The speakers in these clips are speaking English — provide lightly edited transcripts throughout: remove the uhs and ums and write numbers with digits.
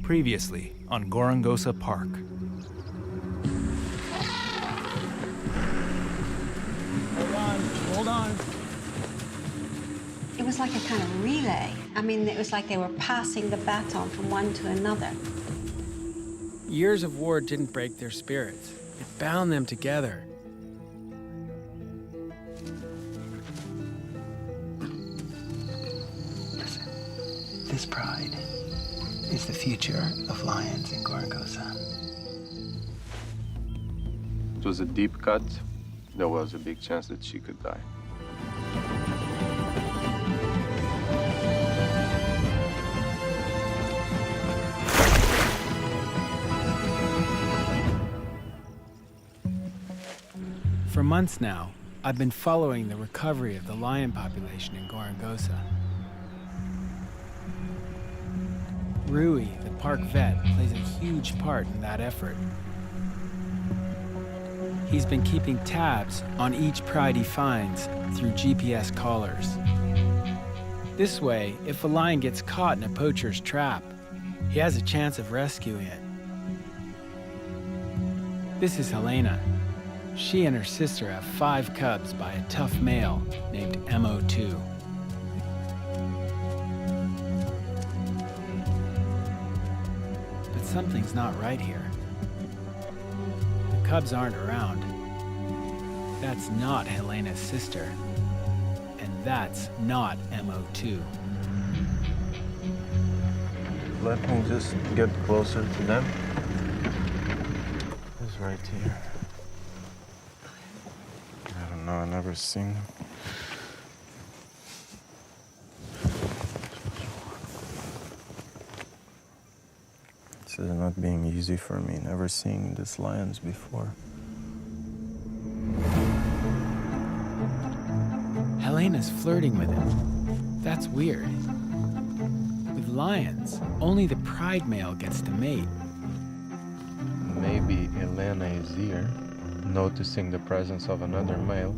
Previously on Gorongosa Park. Hold on. It was like a kind of relay. I mean, it was like they were passing the baton from one to another. Years of war didn't break their spirits. It bound them together. Listen, this pride is the future of lions in Gorongosa. It was a deep cut. There was a big chance that she could die. For months now, I've been following the recovery of the lion population in Gorongosa. Rui, the park vet, plays a huge part in that effort. He's been keeping tabs on each pride he finds through GPS collars. This way, if a lion gets caught in a poacher's trap, he has a chance of rescuing it. This is Helena. She and her sister have 5 cubs by a tough male named MO2. But something's not right here. The cubs aren't around. That's not Helena's sister. And that's not MO2. Let me just get closer to them. It's right here. I don't know, I've never seen them. This is not being easy for me, never seeing these lions before. Helena's flirting with him. That's weird. With lions, only the pride male gets to mate. Maybe Helena is here, noticing the presence of another male,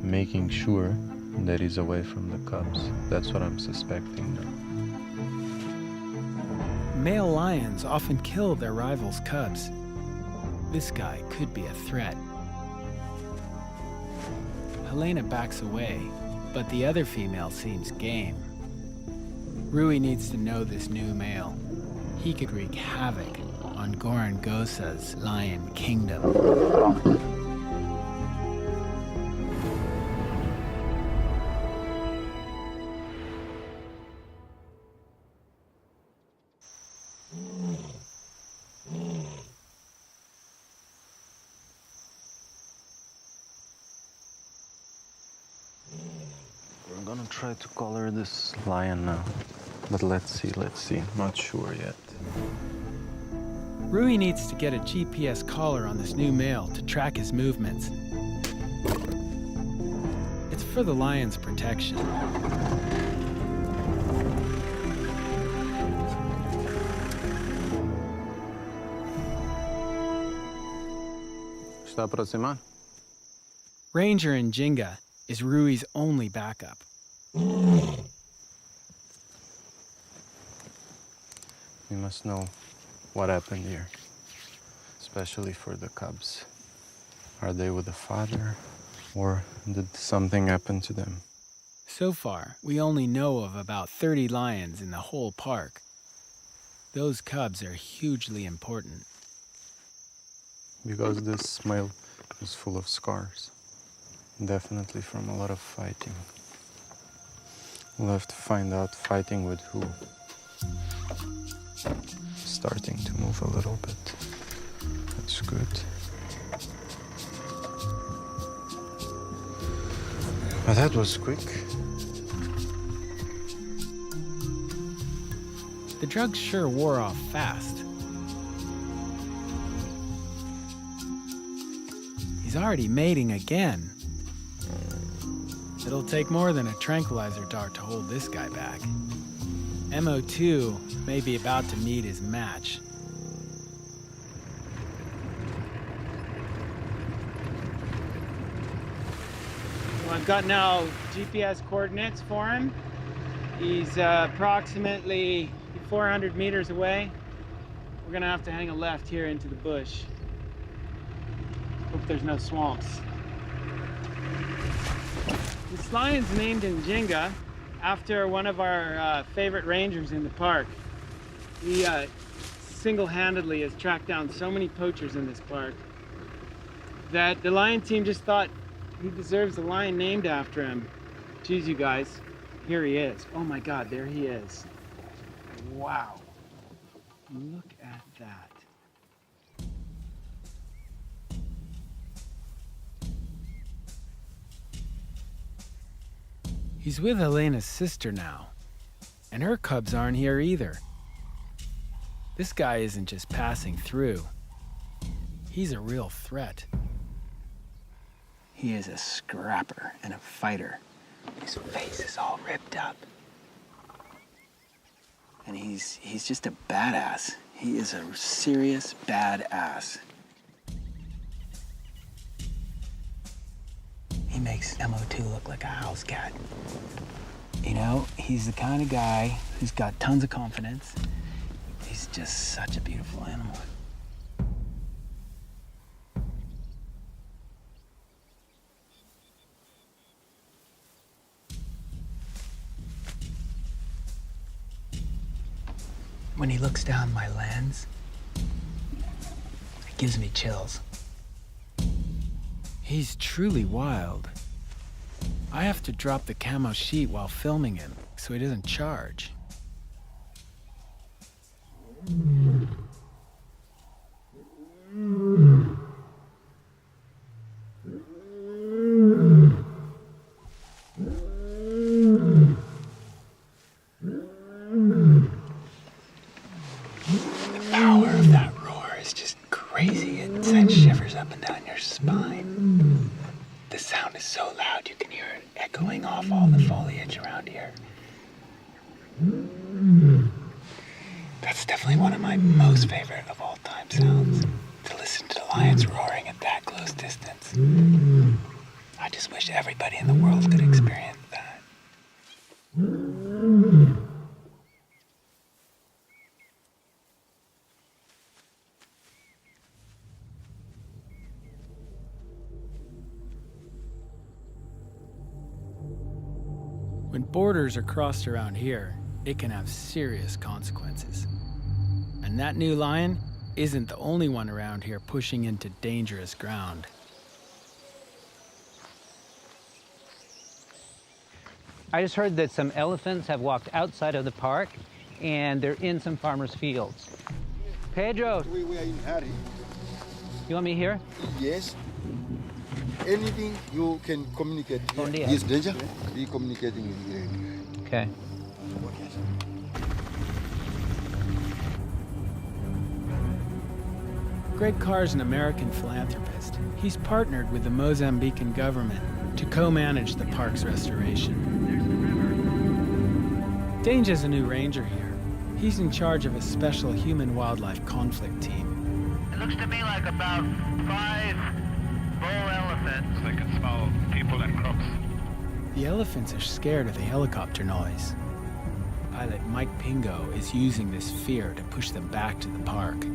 making sure that he's away from the cubs. That's what I'm suspecting now. Male lions often kill their rivals' cubs. This guy could be a threat. Helena backs away, but the other female seems game. Rui needs to know this new male. He could wreak havoc on Gorongosa's lion kingdom. We're gonna try to color this lion now. But let's see. Not sure yet. Rui needs to get a GPS collar on this new male to track his movements. It's for the lion's protection. Está aproximar? Ranger and Jinga is Rui's only backup. We must know what happened here, especially for the cubs. Are they with the father, or did something happen to them? So far, we only know of about 30 lions in the whole park. Those cubs are hugely important. Because this male is full of scars, definitely from a lot of fighting. We'll have to find out fighting with who. Starting to move a little bit. That's good. But that was quick. The drugs sure wore off fast. He's already mating again. It'll take more than a tranquilizer dart to hold this guy back. MO2 may be about to meet his match. Well, I've got now GPS coordinates for him. He's approximately 400 meters away. We're gonna have to hang a left here into the bush. Hope there's no swamps. This lion's named Njinga after one of our favorite rangers in the park. He single-handedly has tracked down so many poachers in this park that the lion team just thought he deserves a lion named after him. Geez, you guys, here he is. Oh my God, there he is. Wow, look at that. He's with Helena's sister now, and her cubs aren't here either. This guy isn't just passing through. He's a real threat. He is a scrapper and a fighter. His face is all ripped up. And he's just a badass. He is a serious badass. He makes MO2 look like a house cat. You know, he's the kind of guy who's got tons of confidence. He's just such a beautiful animal. When he looks down my lens, it gives me chills. He's truly wild. I have to drop the camo sheet while filming him so he doesn't charge. The power of that roar is just crazy. It sends shivers up and down your spine. The sound is so loud you can hear it echoing off all the foliage around here. That's definitely one of my most favorite of all time sounds. To listen to the lions roaring at that close distance. I just wish everybody in the world could experience that. When borders are crossed around here, it can have serious consequences. And that new lion isn't the only one around here pushing into dangerous ground. I just heard that some elephants have walked outside of the park and they're in some farmers' fields. Pedro, We are in hurry. you want me here? Yes. Anything you can communicate. Bon dia. Yes, danger. Be communicating in here. Okay. Greg Carr's an American philanthropist. He's partnered with the Mozambican government to co-manage the park's restoration. Danger's a new ranger here. He's in charge of a special human-wildlife conflict team. It looks to me like about 5 bull elephants. They can smell people and crops. The elephants are scared of the helicopter noise. Pilot Mike Pingo is using this fear to push them back to the park.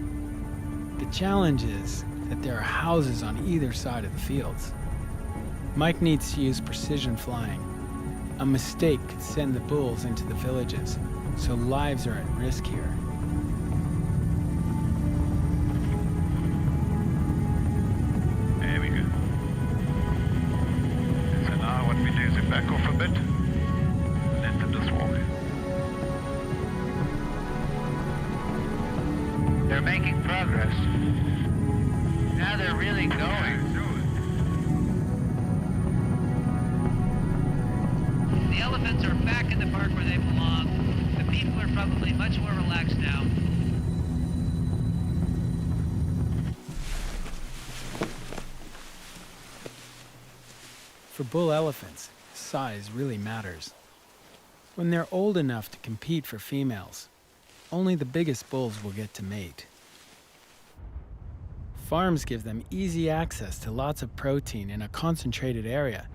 The challenge is that there are houses on either side of the fields. Mike needs to use precision flying. A mistake could send the bulls into the villages, so lives are at risk here. There we go. So now what we do is we back off a bit. Let them just walk. They're making progress. Now they're really going. The elephants are back in the park where they belong. The people are probably much more relaxed now. For bull elephants, size really matters. When they're old enough to compete for females, only the biggest bulls will get to mate. Farms give them easy access to lots of protein in a concentrated area,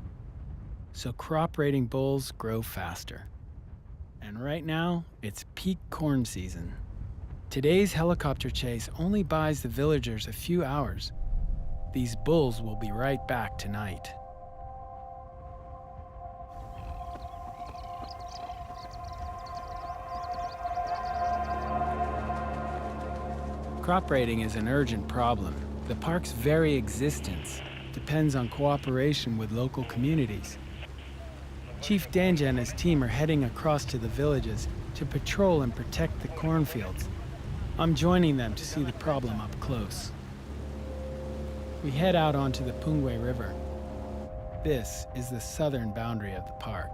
so crop-rating bulls grow faster. And right now, it's peak corn season. Today's helicopter chase only buys the villagers a few hours. These bulls will be right back tonight. Crop raiding is an urgent problem. The park's very existence depends on cooperation with local communities. Chief Danja and his team are heading across to the villages to patrol and protect the cornfields. I'm joining them to see the problem up close. We head out onto the Pungwe River. This is the southern boundary of the park.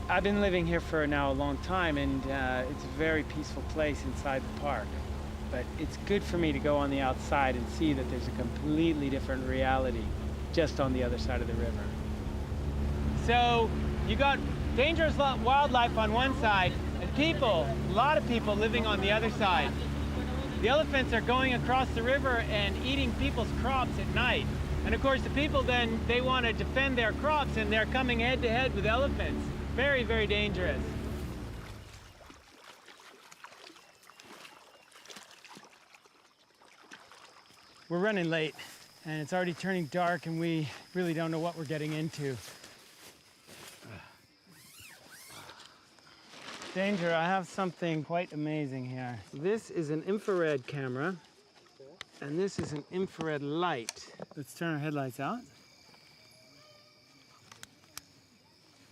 I've been living here for now a long time, and it's a very peaceful place inside the park. But it's good for me to go on the outside and see that there's a completely different reality just on the other side of the river. So you got dangerous wildlife on one side, and people, a lot of people living on the other side. The elephants are going across the river and eating people's crops at night. And of course the people then, they want to defend their crops, and they're coming head to head with elephants. Very, very dangerous. We're running late, and it's already turning dark, and we really don't know what we're getting into. Danger, I have something quite amazing here. This is an infrared camera, and this is an infrared light. Let's turn our headlights out.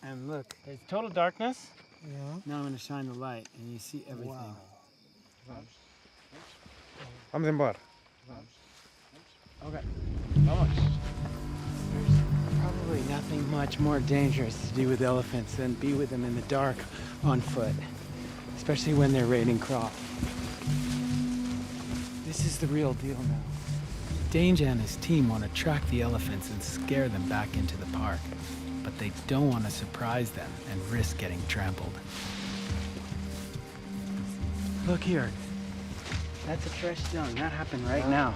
And look, there's total darkness. Yeah. Now I'm gonna shine the light, and you see everything. Wow. Okay. Vamos. There's probably nothing much more dangerous to do with elephants than be with them in the dark on foot, especially when they're raiding crop. This is the real deal now. Danja and his team want to track the elephants and scare them back into the park, but they don't want to surprise them and risk getting trampled. Look here. That's a fresh stone. That happened right now.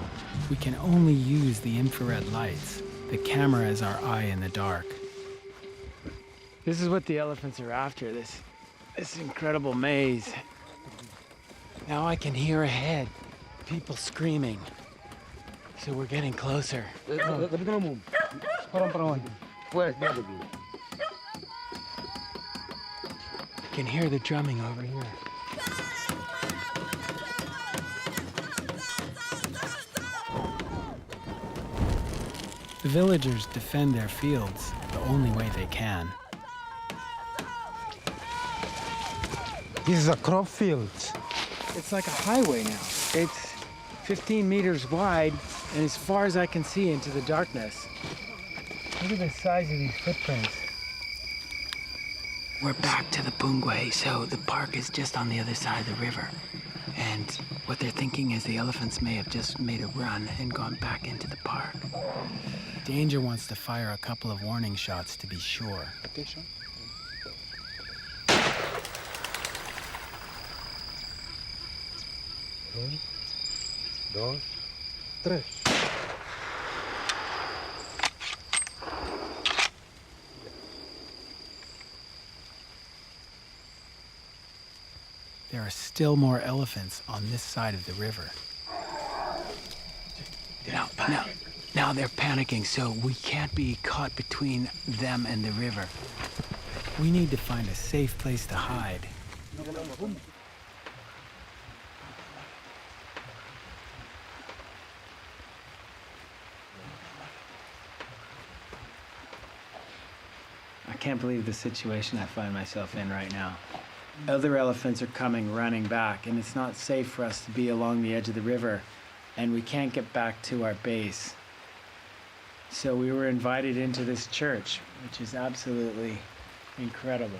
We can only use the infrared lights. The camera is our eye in the dark. This is what the elephants are after, this incredible maze. Now I can hear ahead, people screaming. So we're getting closer. You can hear the drumming over here. The villagers defend their fields the only way they can. This is a crop field. It's like a highway now. It's 15 meters wide, and as far as I can see into the darkness. Look at the size of these footprints. We're back to the Pungwe, so the park is just on the other side of the river. And what they're thinking is the elephants may have just made a run and gone back into the park. Danger wants to fire a couple of warning shots to be sure. Dos, tres. There are still more elephants on this side of the river. Now they're panicking, so we can't be caught between them and the river. We need to find a safe place to hide. I can't believe the situation I find myself in right now. Other elephants are coming running back, and it's not safe for us to be along the edge of the river, and we can't get back to our base. So we were invited into this church, which is absolutely incredible.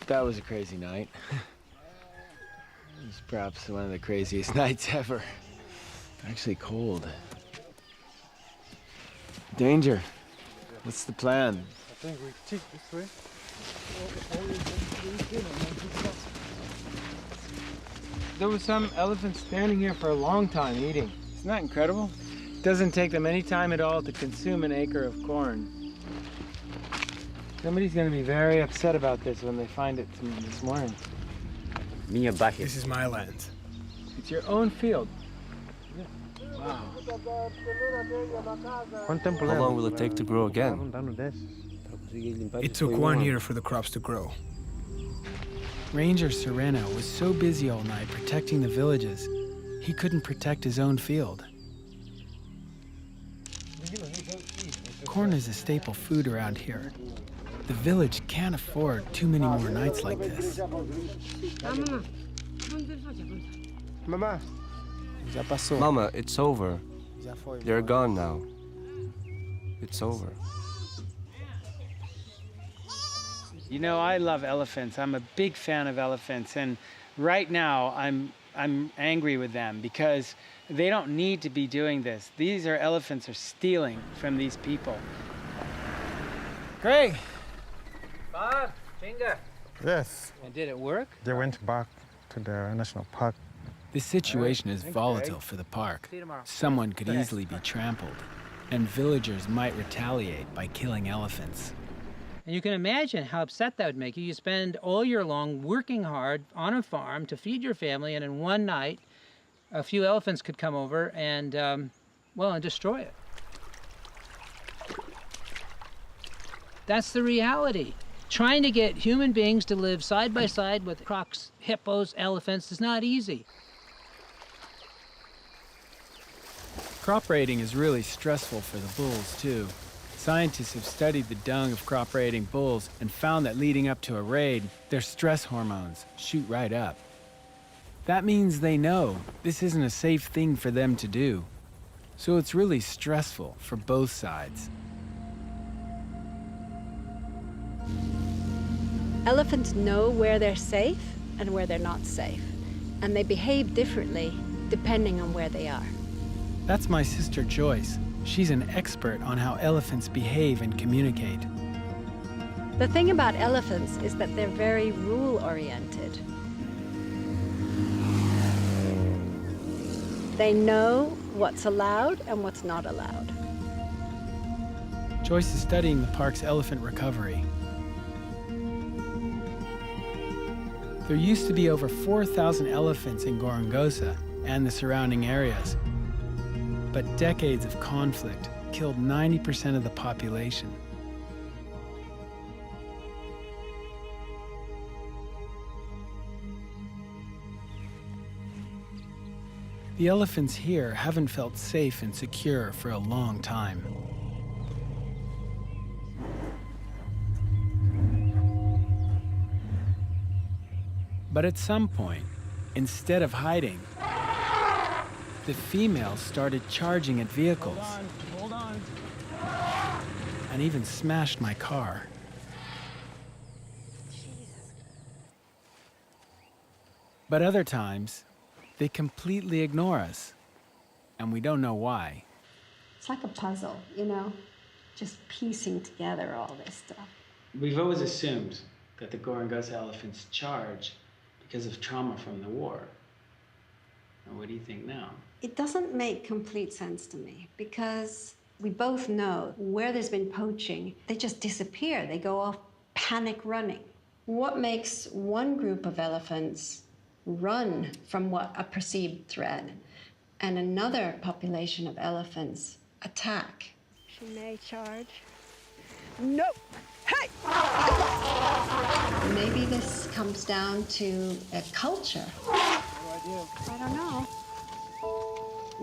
That was a crazy night. It was perhaps one of the craziest nights ever. Actually cold. Danger. What's the plan? I think we take this way. There was some elephants standing here for a long time eating. Isn't that incredible? It doesn't take them any time at all to consume an acre of corn. Somebody's going to be very upset about this when they find it this morning. This is my land. It's your own field. Wow. How long will it take to grow again? It took 1 year for the crops to grow. Ranger Sereno was so busy all night protecting the villages, he couldn't protect his own field. Corn is a staple food around here. The village can't afford too many more nights like this. Mama, it's over. They're gone now. It's over. You know, I love elephants. I'm a big fan of elephants, and right now I'm angry with them because they don't need to be doing this. These elephants are stealing from these people. Greg! Bob, Finger. Yes, And did it work? they went back to the national park. The situation is volatile for the park. Someone could easily be trampled, and villagers might retaliate by killing elephants. And you can imagine how upset that would make you. You spend all year long working hard on a farm to feed your family, and in one night, a few elephants could come over and, and destroy it. That's the reality. Trying to get human beings to live side by side with crocs, hippos, elephants is not easy. Crop raiding is really stressful for the bulls, too. Scientists have studied the dung of crop raiding bulls and found that leading up to a raid, their stress hormones shoot right up. That means they know this isn't a safe thing for them to do. So it's really stressful for both sides. Elephants know where they're safe and where they're not safe, and they behave differently depending on where they are. That's my sister Joyce. She's an expert on how elephants behave and communicate. The thing about elephants is that they're very rule-oriented. They know what's allowed and what's not allowed. Joyce is studying the park's elephant recovery. There used to be over 4,000 elephants in Gorongosa and the surrounding areas. But decades of conflict killed 90% of the population. The elephants here haven't felt safe and secure for a long time. But at some point, instead of hiding, the females started charging at vehicles. Hold on. And even smashed my car. But other times, they completely ignore us, and we don't know why. It's like a puzzle, you know, just piecing together all this stuff. We've always assumed that the Gorongosa elephants charge because of trauma from the war. Now, what do you think now? It doesn't make complete sense to me because we both know where there's been poaching, they just disappear. They go off panic running. What makes one group of elephants run from a perceived threat and another population of elephants attack? She may charge. No! Hey! Maybe this comes down to a culture. I don't know.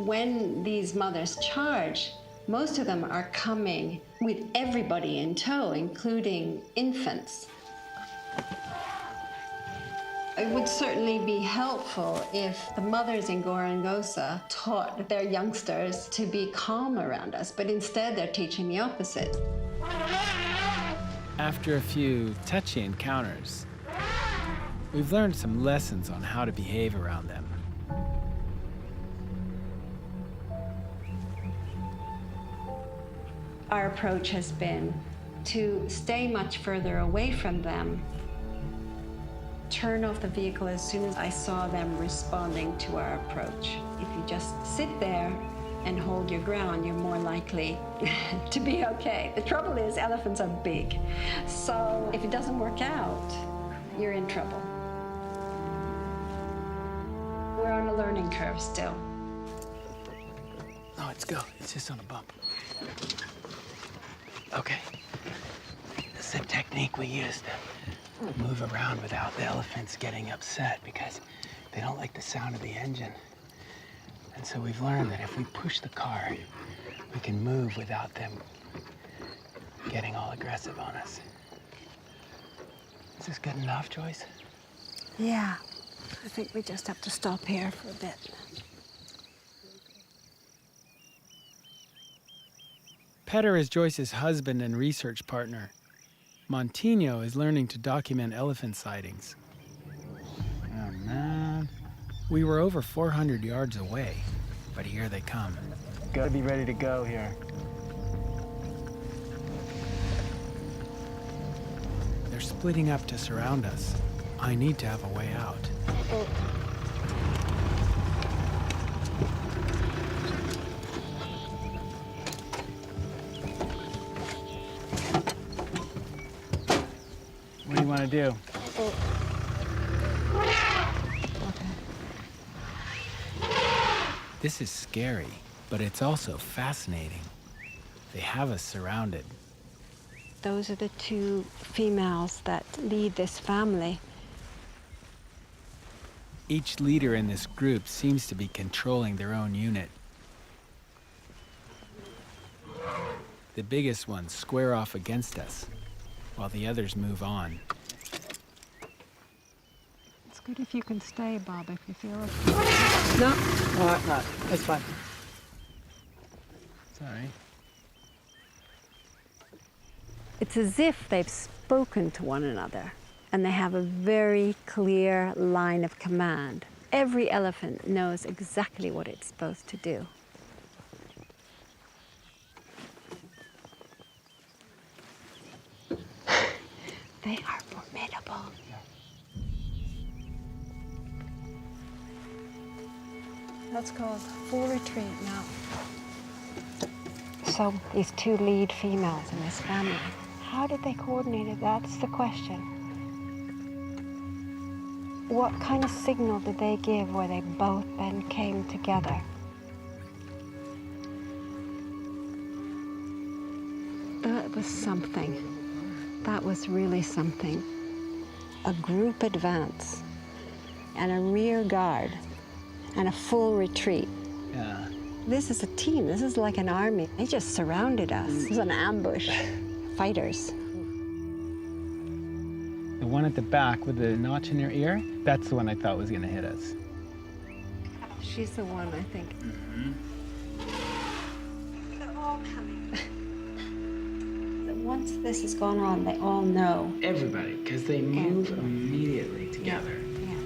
When these mothers charge, most of them are coming with everybody in tow, including infants. It would certainly be helpful if the mothers in Gorongosa taught their youngsters to be calm around us, but instead they're teaching the opposite. After a few touchy encounters, we've learned some lessons on how to behave around them. Our approach has been to stay much further away from them turn off the vehicle as soon as I saw them responding to our approach. If you just sit there and hold your ground, you're more likely to be okay. The trouble is, elephants are big. So if it doesn't work out, you're in trouble. We're on a learning curve still. Oh, let's go. It's just on a bump. Okay. This is a technique we use to move around without the elephants getting upset because they don't like the sound of the engine. And so we've learned that if we push the car, we can move without them getting all aggressive on us. Is this good enough, Joyce? Yeah, I think we just have to stop here for a bit. Petter is Joyce's husband and research partner. Montino is learning to document elephant sightings. Oh, man. We were over 400 yards away, but here they come. Gotta be ready to go here. They're splitting up to surround us. I need to have a way out. What do you want to do? This is scary, but it's also fascinating. They have us surrounded. Those are the two females that lead this family. Each leader in this group seems to be controlling their own unit. The biggest ones square off against us, while the others move on. It's good if you can stay, Bob, if you feel it. No, no, it's fine. It's all right. It's as if they've spoken to one another, and they have a very clear line of command. Every elephant knows exactly what it's supposed to do. They are formidable. That's called full retreat now. So these two lead females in this family, how did they coordinate it? That's the question. What kind of signal did they give where they both then came together? That was something. That was really something. A group advance and a rear guard and a full retreat. Yeah. This is a team. This is like an army. They just surrounded us. It was an ambush. Fighters. The one at the back with the notch in her ear, that's the one I thought was going to hit us. She's the one, I think. They're all coming. Once this has gone on, they all know. Everybody, because they move immediately together. Yeah.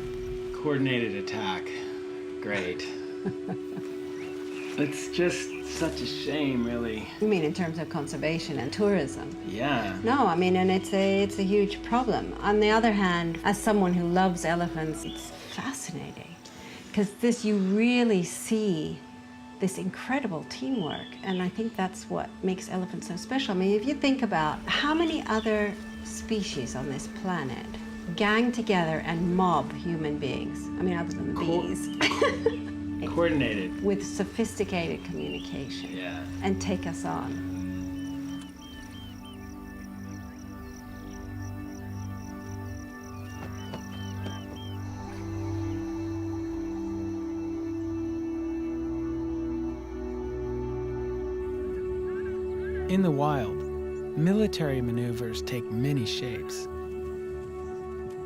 Coordinated attack. Great. It's just such a shame, really. You mean in terms of conservation and tourism? Yeah. No, I mean, and it's a huge problem. On the other hand, as someone who loves elephants, it's fascinating. Because this, you really see this incredible teamwork. And I think that's what makes elephants so special. I mean, if you think about how many other species on this planet gang together and mob human beings. I mean, other than the bees. Coordinated. With sophisticated communication. Yeah. And take us on. In the wild, military maneuvers take many shapes.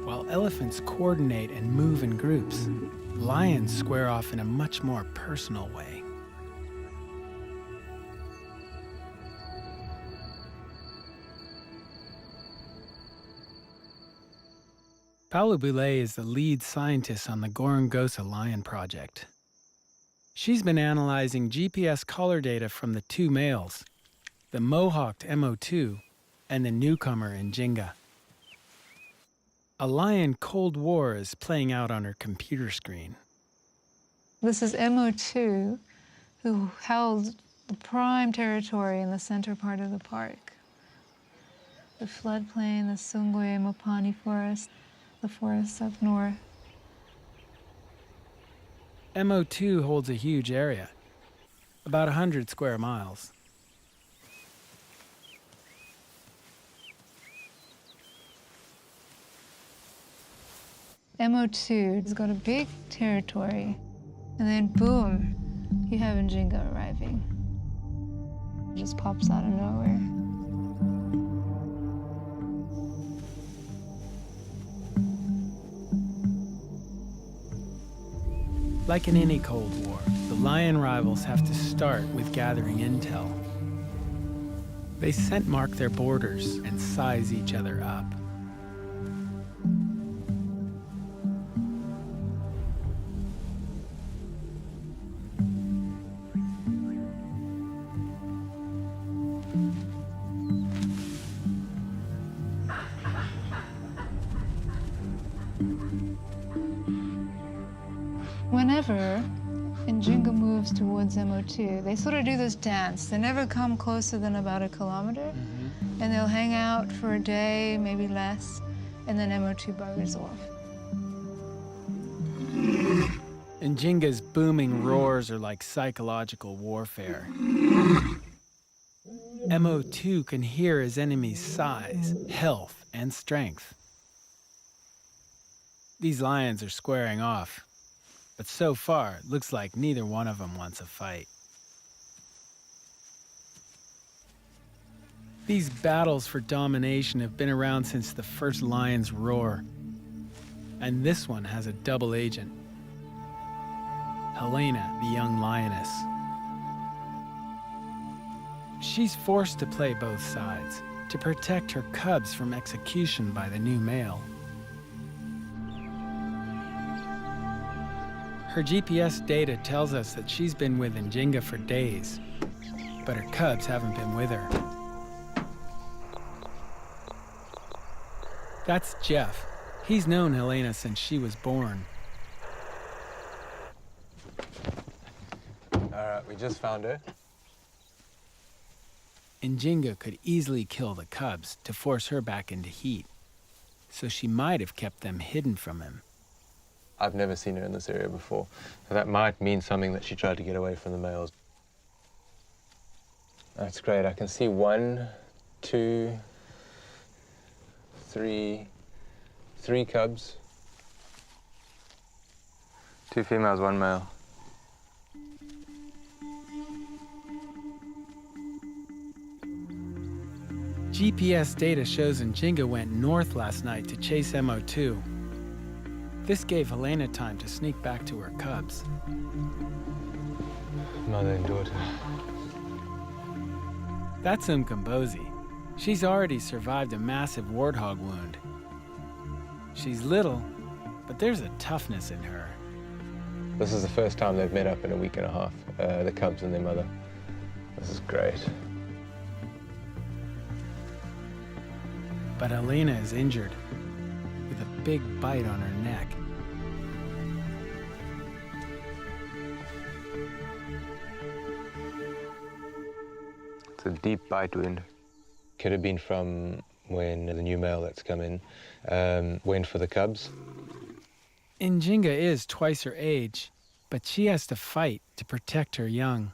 While elephants coordinate and move in groups, lions square off in a much more personal way. Paula Boulay is the lead scientist on the Gorongosa Lion Project. She's been analyzing GPS collar data from the two males, the Mohawked MO2 and the newcomer Njinga. A lion Cold War is playing out on her computer screen. This is MO2, who held the prime territory in the center part of the park. The floodplain, the Sungwe Mopani forest, the forests up north. MO2 holds a huge area, about 100 square miles. MO2 has got a big territory, and then boom, you have Njinga arriving. It just pops out of nowhere. Like in any Cold War, the lion rivals have to start with gathering intel. They scent mark their borders and size each other up. Whenever Njinga moves towards MO2, they sort of do this dance. They never come closer than about 1 kilometer, and they'll hang out for a day, maybe less, and then MO2 buggers off. Njinga's booming roars are like psychological warfare. MO2 can hear his enemy's size, health, and strength. These lions are squaring off. But so far, it looks like neither one of them wants a fight. These battles for domination have been around since the first lion's roar. And this one has a double agent. Helena, the young lioness. She's forced to play both sides to protect her cubs from execution by the new male. Her GPS data tells us that she's been with Njinga for days, but her cubs haven't been with her. That's Jeff. He's known Helena since she was born. All right, we just found her. Njinga could easily kill the cubs to force her back into heat, so she might have kept them hidden from him. I've never seen her in this area before. So that might mean something that she tried to get away from the males. That's great. I can see 1, 2, 3 cubs. 2 females, 1 male. GPS data shows Njinga went north last night to chase MO2. This gave Helena time to sneak back to her cubs. Mother and daughter. That's Mkombozi. She's already survived a massive warthog wound. She's little, but there's a toughness in her. This is the first time they've met up in a week and a half, the cubs and their mother. This is great. But Helena is injured, with a big bite on her neck. It's a deep bite wound. Could have been from when the new male that's come in went for the cubs. Njinga is twice her age, but she has to fight to protect her young.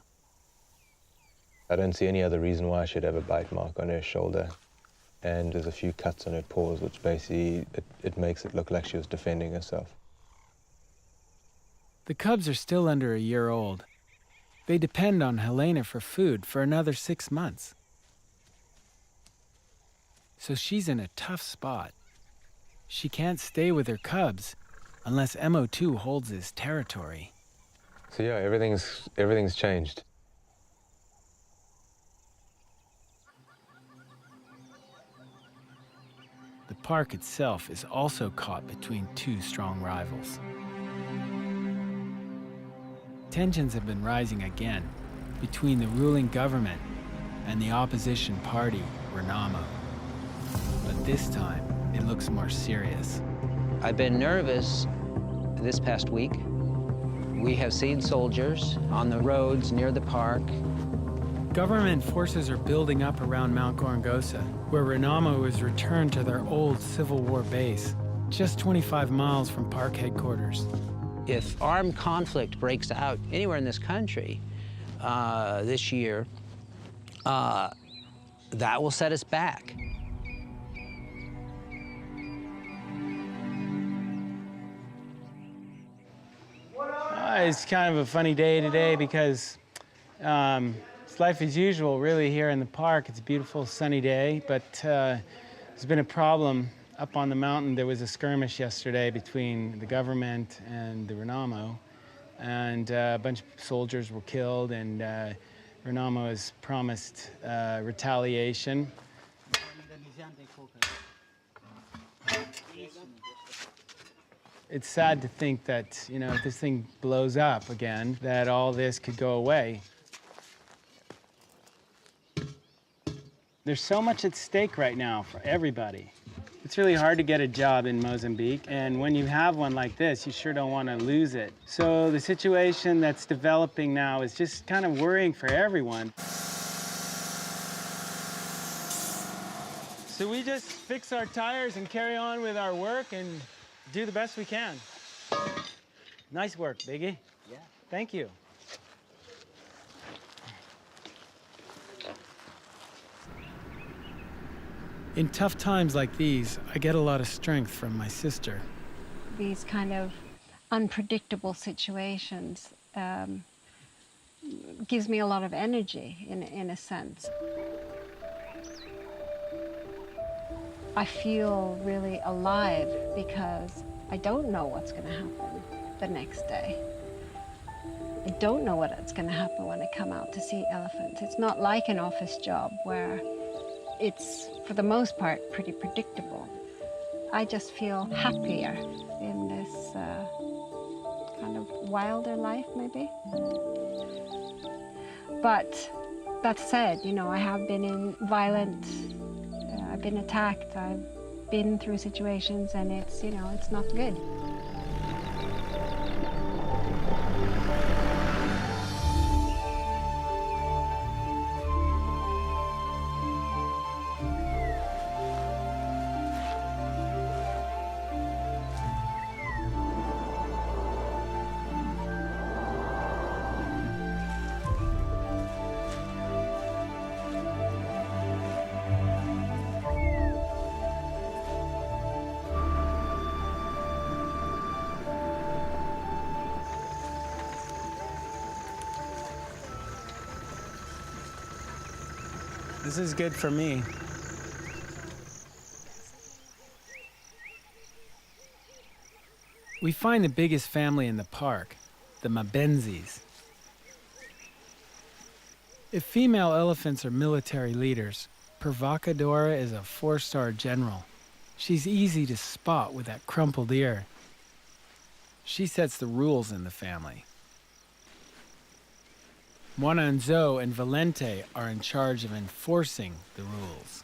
I don't see any other reason why she'd have a bite mark on her shoulder. And there's a few cuts on her paws, which basically, it makes it look like she was defending herself. The cubs are still under a year old. They depend on Helena for food for another 6 months. So she's in a tough spot. She can't stay with her cubs unless MO2 holds his territory. So yeah, everything's changed. The park itself is also caught between 2 strong rivals. Tensions have been rising again between the ruling government and the opposition party, Renamo. But this time, it looks more serious. I've been nervous this past week. We have seen soldiers on the roads near the park. Government forces are building up around Mount Gorongosa, where Renamo was returned to their old Civil War base, just 25 miles from park headquarters. If armed conflict breaks out anywhere in this country this year, that will set us back. It's kind of a funny day today because it's life as usual, really, here in the park. It's a beautiful, sunny day, but there's been a problem up on the mountain. There was a skirmish yesterday between the government and the Renamo, and a bunch of soldiers were killed, and Renamo has promised retaliation. It's sad to think that, you know, if this thing blows up again, that all this could go away. There's so much at stake right now for everybody. It's really hard to get a job in Mozambique, and when you have one like this, you sure don't want to lose it. So the situation that's developing now is just kind of worrying for everyone. So we just fix our tires and carry on with our work and do the best we can. Nice work, Biggie. Yeah. Thank you. In tough times like these, I get a lot of strength from my sister. These kind of unpredictable situations gives me a lot of energy, in a sense. I feel really alive because I don't know what's going to happen the next day. I don't know what's going to happen when I come out to see elephants. It's not like an office job where it's, for the most part, pretty predictable. I just feel happier in this kind of wilder life, maybe. But that said, you know, I have been in violent, I've been attacked, I've been through situations, and it's, you know, it's not good. This is good for me. We find the biggest family in the park, the Mabenzis. If female elephants are military leaders, Provocadora is a 4-star general. She's easy to spot with that crumpled ear. She sets the rules in the family. Mwananzo and Valente are in charge of enforcing the rules.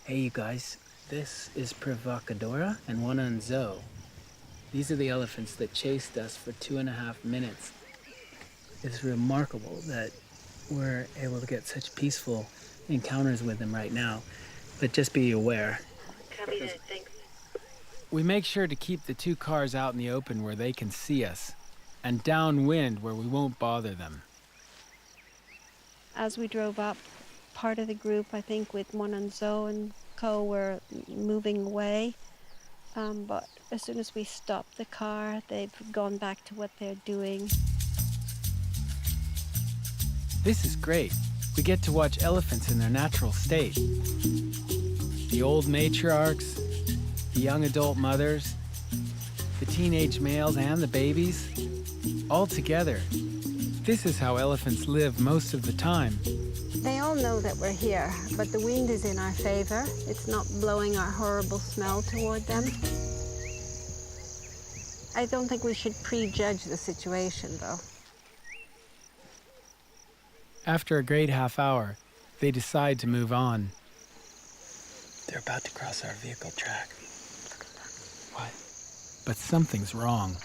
Hey, you guys. This is Provocadora and Mwananzo. These are the elephants that chased us for 2.5 minutes. It's remarkable that we're able to get such peaceful encounters with them right now, but just be aware. Copy that, thanks. We make sure to keep the 2 cars out in the open where they can see us, and downwind where we won't bother them. As we drove up, part of the group, I think with Mwananzo and Co, were moving away. But as soon as we stopped the car, they've gone back to what they're doing. This is great. We get to watch elephants in their natural state. The old matriarchs, the young adult mothers, the teenage males and the babies, all together. This is how elephants live most of the time. They all know that we're here, but the wind is in our favor. It's not blowing our horrible smell toward them. I don't think we should prejudge the situation, though. After a great half hour, they decide to move on. They're about to cross our vehicle track. What? But something's wrong.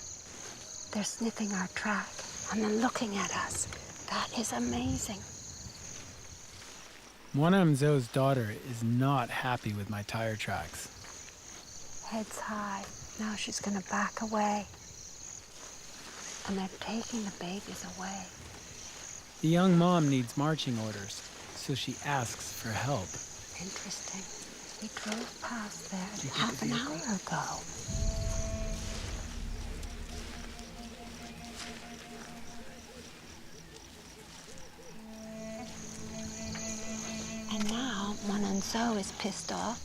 They're sniffing our track and then looking at us. That is amazing. Mwanamzo's daughter is not happy with my tire tracks. Heads high. Now she's gonna back away. And they're taking the babies away. The young mom needs marching orders, so she asks for help. Interesting. We drove past there half an hour ago. And now Mwanamzo is pissed off.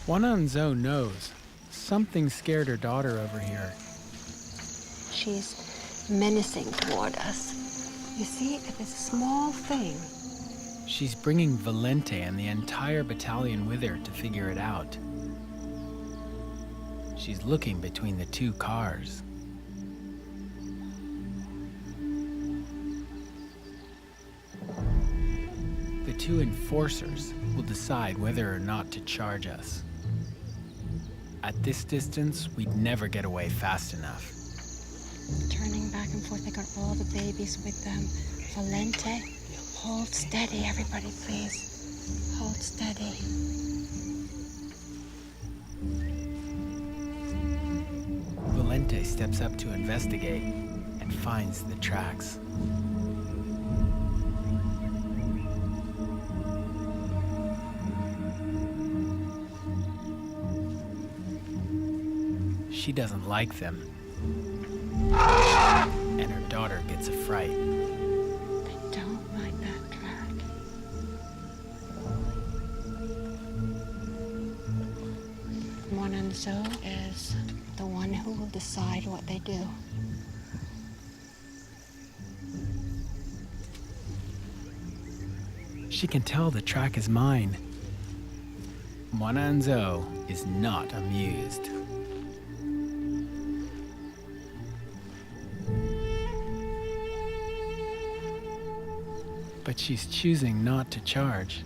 Mwanamzo knows something scared her daughter over here. She's menacing toward us. You see, it's a small thing. She's bringing Valente and the entire battalion with her to figure it out. She's looking between the two cars. The two enforcers will decide whether or not to charge us. At this distance, we'd never get away fast enough. Turning back and forth, they got all the babies with them. Valente, hold steady, everybody, please. Hold steady. Valente steps up to investigate and finds the tracks. She doesn't like them. And her daughter gets a fright. They don't like that track. Mwanamzo is the one who will decide what they do. She can tell the track is mine. Mwanamzo is not amused. But she's choosing not to charge.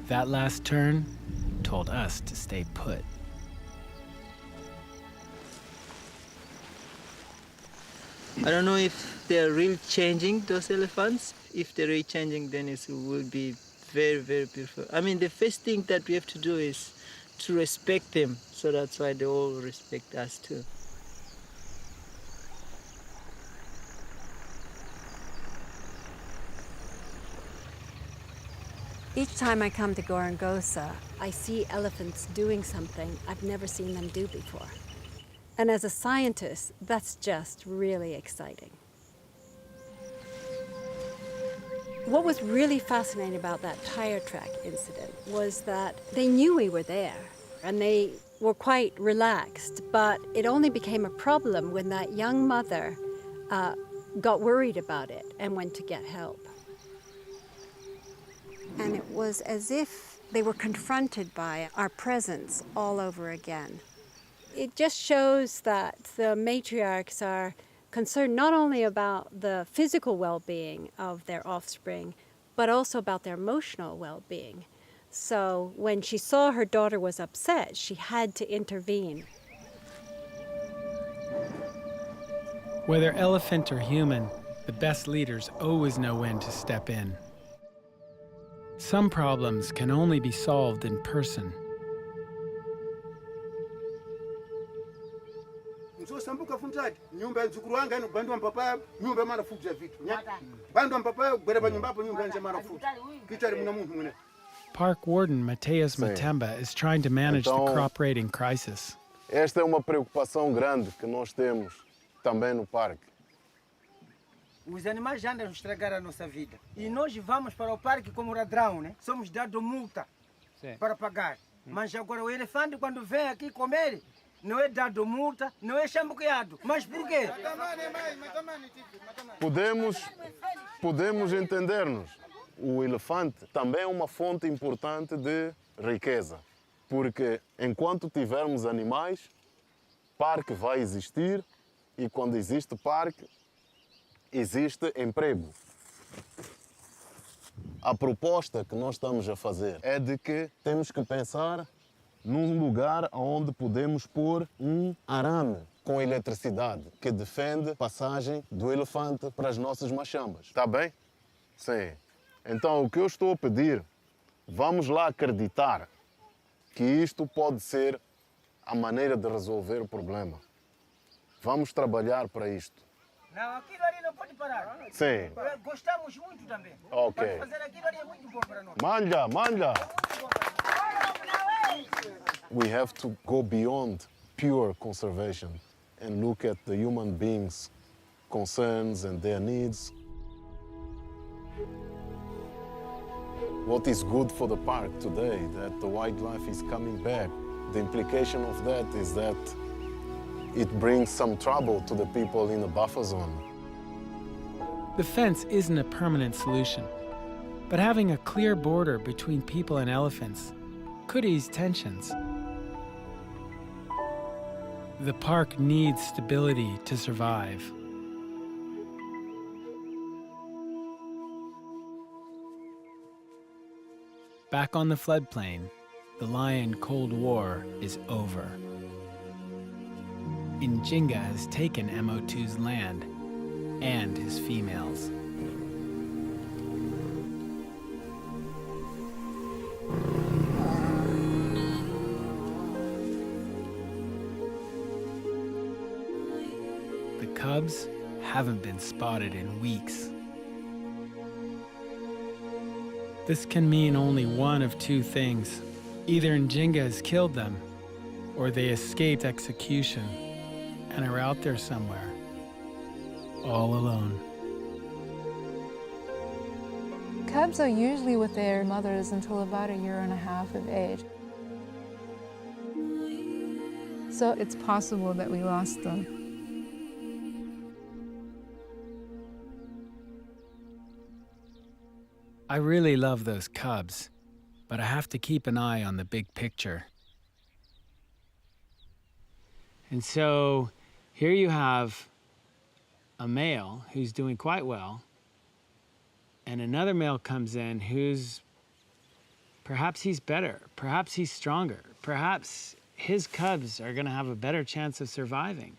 That last turn told us to stay put. I don't know if they're really changing, those elephants. If they're really changing, then it will be very, very beautiful. I mean, the first thing that we have to do is to respect them. So that's why they all respect us too. Each time I come to Gorongosa, I see elephants doing something I've never seen them do before. And as a scientist, that's just really exciting. What was really fascinating about that tire track incident was that they knew we were there and they were quite relaxed, but it only became a problem when that young mother got worried about it and went to get help. And it was as if they were confronted by our presence all over again. It just shows that the matriarchs are concerned not only about the physical well-being of their offspring, but also about their emotional well-being. So when she saw her daughter was upset, she had to intervene. Whether elephant or human, the best leaders always know when to step in. Some problems can only be solved in person. Park Warden Mateus Matemba is trying to manage the crop raiding crisis. Esta é uma preocupação grande que nós temos também no parque. Os animais já andam a estragar a nossa vida. E nós vamos para o parque como ladrão, né? Somos dados multa para pagar. Mas agora o elefante, quando vem aqui comer, não é dado multa, não é chambuqueado. Mas por quê? Podemos entender-nos. O elefante também é uma fonte importante de riqueza. Porque enquanto tivermos animais, parque vai existir e quando existe parque, existe emprego. A proposta que nós estamos a fazer é de que temos que pensar num lugar onde podemos pôr um arame com eletricidade que defende a passagem do elefante para as nossas machambas. Está bem? Sim. Então, o que eu estou a pedir, vamos lá acreditar que isto pode ser a maneira de resolver o problema. Vamos trabalhar para isto. Não, aquilo ali não pode parar. Sim. Gostamos muito também. Ok. Pode fazer aquilo ali, é muito bom para nós. Manja, manja. We have to go beyond pure conservation and look at the human beings' concerns and their needs. What is good for the park today, that the wildlife is coming back. The implication of that is that it brings some trouble to the people in the buffer zone. The fence isn't a permanent solution, but having a clear border between people and elephants could ease tensions. The park needs stability to survive. Back on the floodplain, the lion Cold War is over. Njinga has taken MO2's land and his females. The cubs haven't been spotted in weeks. This can mean only one of two things. Either Njinga has killed them, or they escaped execution and are out there somewhere, all alone. Cubs are usually with their mothers until about 1.5 years of age. So it's possible that we lost them. I really love those cubs, but I have to keep an eye on the big picture. And so here you have a male who's doing quite well, and another male comes in who's, perhaps he's better, perhaps he's stronger, perhaps his cubs are gonna have a better chance of surviving.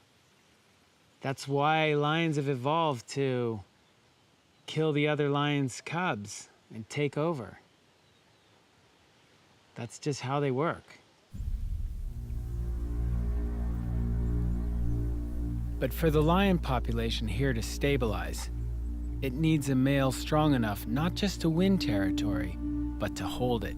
That's why lions have evolved to kill the other lion's cubs and take over. That's just how they work. But for the lion population here to stabilize, it needs a male strong enough not just to win territory, but to hold it.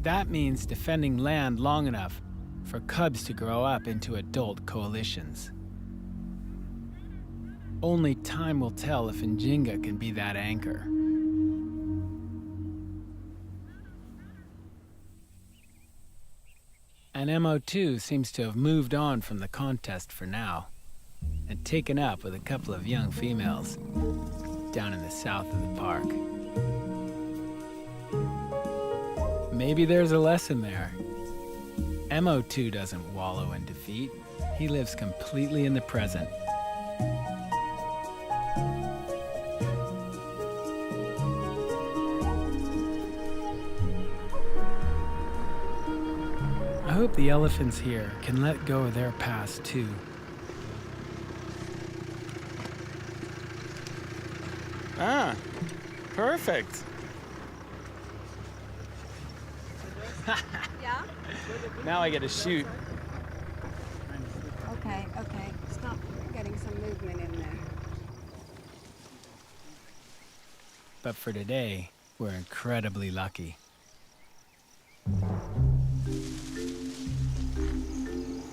That means defending land long enough for cubs to grow up into adult coalitions. Only time will tell if Njinga can be that anchor. And MO2 seems to have moved on from the contest for now and taken up with a couple of young females down in the south of the park. Maybe there's a lesson there. MO2 doesn't wallow in defeat. He lives completely in the present. I hope the elephants here can let go of their past too. Ah, perfect. Yeah? Now I get to shoot. Okay. Stop getting some movement in there. But for today, we're incredibly lucky.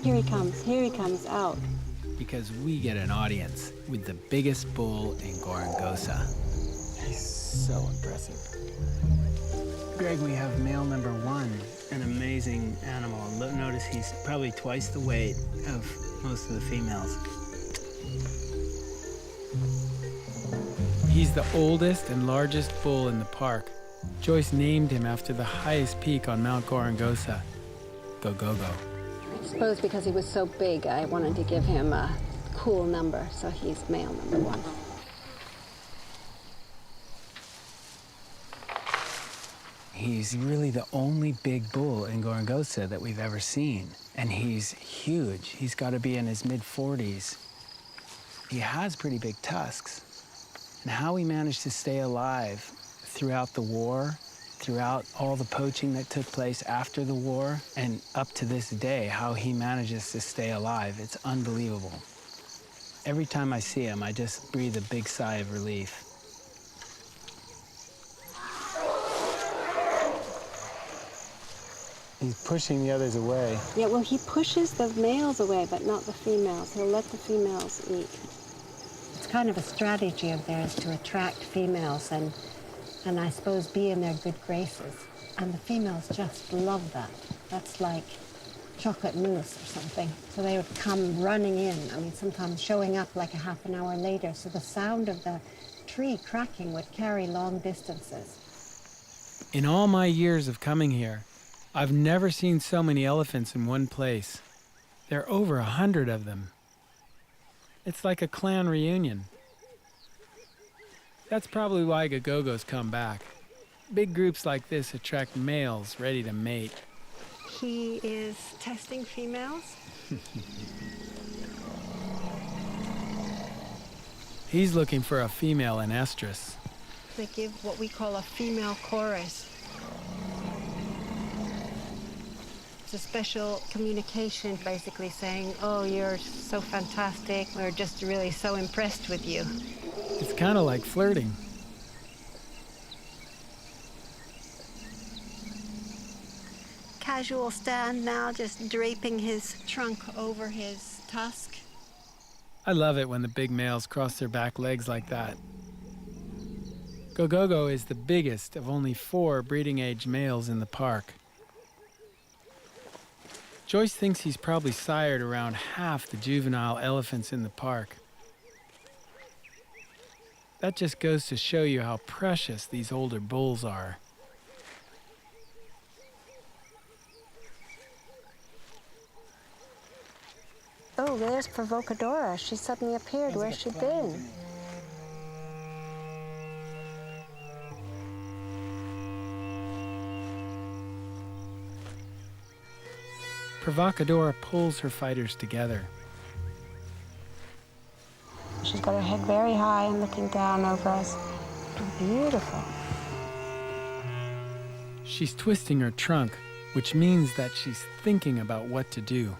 Here he comes out. Because we get an audience with the biggest bull in Gorongosa. He's so impressive. Greg, we have male number 1, an amazing animal. Notice he's probably twice the weight of most of the females. He's the oldest and largest bull in the park, Joyce named him after the highest peak on Mount Gorongosa, Gogogo. I suppose because he was so big, I wanted to give him a cool number, so he's male number 1. He's really the only big bull in Gorongosa that we've ever seen. And he's huge. He's got to be in his mid-40s. He has pretty big tusks. And how he managed to stay alive throughout the war, throughout all the poaching that took place after the war, and up to this day, how he manages to stay alive, it's unbelievable. Every time I see him, I just breathe a big sigh of relief. He's pushing the others away. Yeah, well, he pushes the males away, but not the females. He'll let the females eat. It's kind of a strategy of theirs to attract females and I suppose be in their good graces. And the females just love that. That's like chocolate mousse or something. So they would come running in, I mean, sometimes showing up like a half an hour later. So the sound of the tree cracking would carry long distances. In all my years of coming here, I've never seen so many elephants in one place. There are over 100 of them. It's like a clan reunion. That's probably why Gogogos come back. Big groups like this attract males ready to mate. He is testing females. He's looking for a female in estrus. They give what we call a female chorus. It's a special communication, basically saying, oh, you're so fantastic. We're just really so impressed with you. It's kind of like flirting. Casual stand now, just draping his trunk over his tusk. I love it when the big males cross their back legs like that. Gogogo is the biggest of only 4 breeding-age males in the park. Joyce thinks he's probably sired around half the juvenile elephants in the park. That just goes to show you how precious these older bulls are. Oh, there's Provocadora. She suddenly appeared. Where's she been? Provocadora pulls her fighters together. She's got her head very high and looking down over us. Beautiful. She's twisting her trunk, which means that she's thinking about what to do.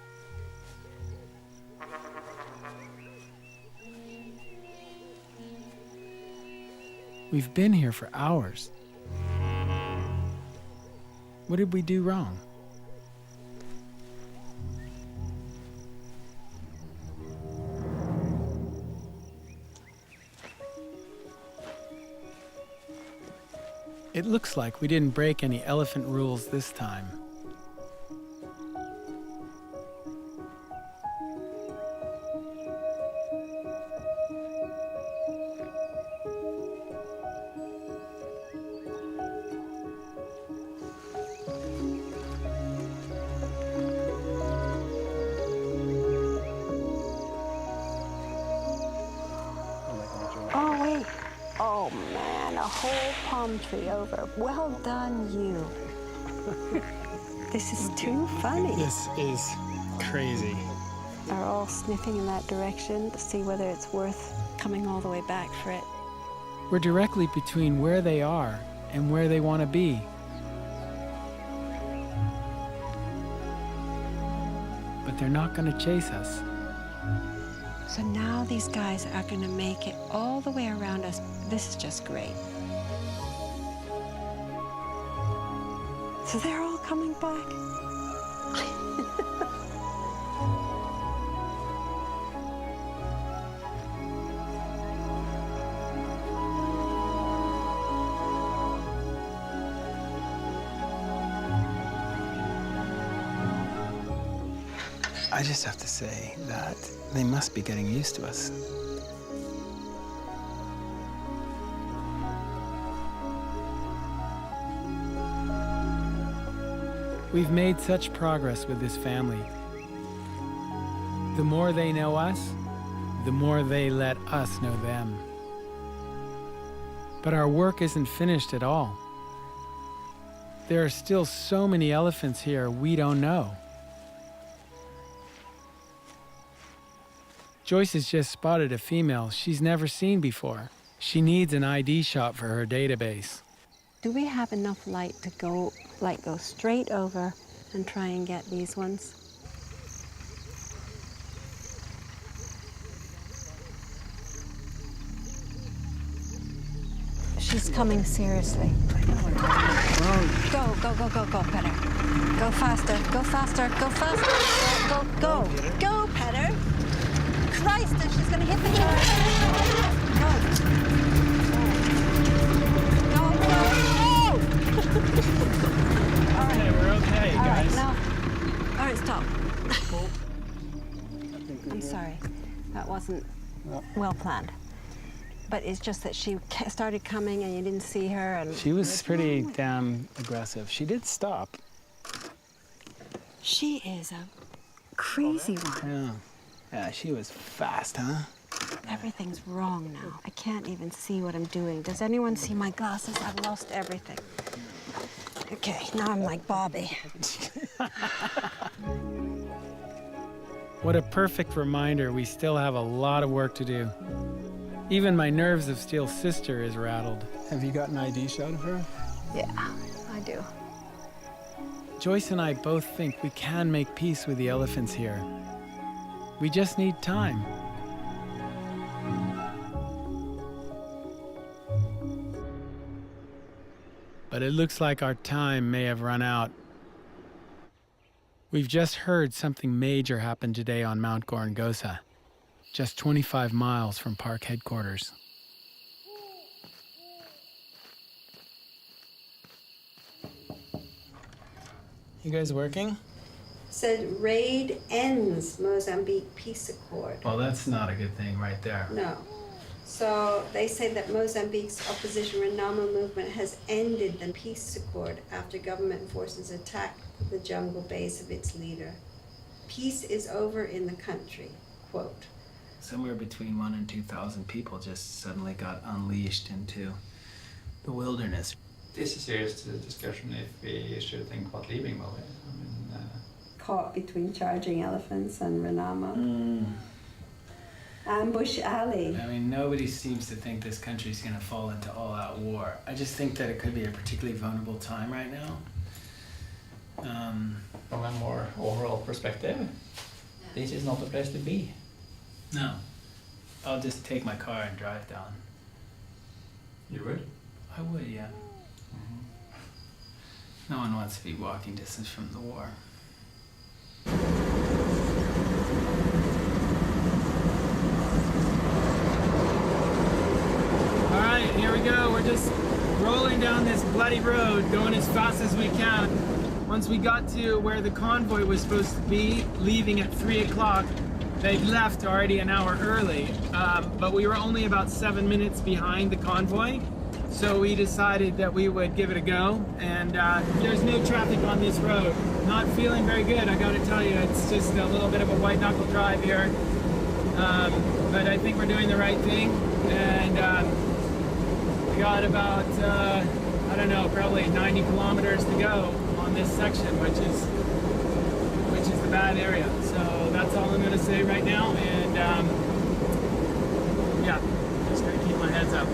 We've been here for hours. What did we do wrong? It looks like we didn't break any elephant rules this time. Oh, wait. Oh, man, a whole palm tree over. Well done, you. This is too funny. This is crazy. Are all sniffing in that direction to see whether it's worth coming all the way back for it. We're directly between where they are and where they want to be. But they're not going to chase us. So now these guys are going to make it all the way around us. This is just great. So they're all coming back. I just have to say that they must be getting used to us. We've made such progress with this family. The more they know us, the more they let us know them. But our work isn't finished at all. There are still so many elephants here we don't know. Joyce has just spotted a female she's never seen before. She needs an ID shot for her database. Do we have enough light to go straight over and try and get these ones? She's coming seriously. Go, Petter. Go faster, go faster, go faster. Go, Petter. Christ, she's gonna hit the Go. All right. Okay, we're okay, guys. All right, stop. I'm sorry. That wasn't well planned. But it's just that she started coming and you didn't see her. And She was pretty damn aggressive. She did stop. She is a crazy one. Yeah, she was fast, huh? Everything's wrong now. I can't even see what I'm doing. Does anyone see my glasses? I've lost everything. Okay, now I'm like Bobby. What a perfect reminder we still have a lot of work to do. Even my nerves of steel sister is rattled. Have you got an ID shot of her? Yeah, I do. Joyce and I both think we can make peace with the elephants here. We just need time. But it looks like our time may have run out. We've just heard something major happen today on Mount Gorongosa, just 25 miles from park headquarters. You guys working? Said raid ends Mozambique peace accord. Well, that's not a good thing right there. No. So they say that Mozambique's opposition Renamo movement has ended the peace accord after government forces attacked the jungle base of its leader. Peace is over in the country, quote. Somewhere between 1,000 and 2,000 people just suddenly got unleashed into the wilderness. This is a serious discussion if we should think about leaving Mali. Caught between charging elephants and Renamo. Ambush alley. I mean, nobody seems to think this country's gonna fall into all-out war. I just think that it could be a particularly vulnerable time right now. From a more overall perspective, this is not the place to be. No. I'll just take my car and drive down. You would? I would, yeah. No one wants to be walking distance from the war. All right, here we go. We're just rolling down this bloody road, going as fast as we can. Once we got to where the convoy was supposed to be, leaving at 3 o'clock, they'd left already an hour early, but we were only about 7 minutes behind the convoy. So we decided that we would give it a go, and there's no traffic on this road. Not feeling very good, I gotta tell you. It's just a little bit of a white knuckle drive here. But I think we're doing the right thing, and we got about, I don't know, probably 90 kilometers to go on this section, which is the bad area. So that's all I'm gonna say right now, and yeah, just gonna keep my heads up.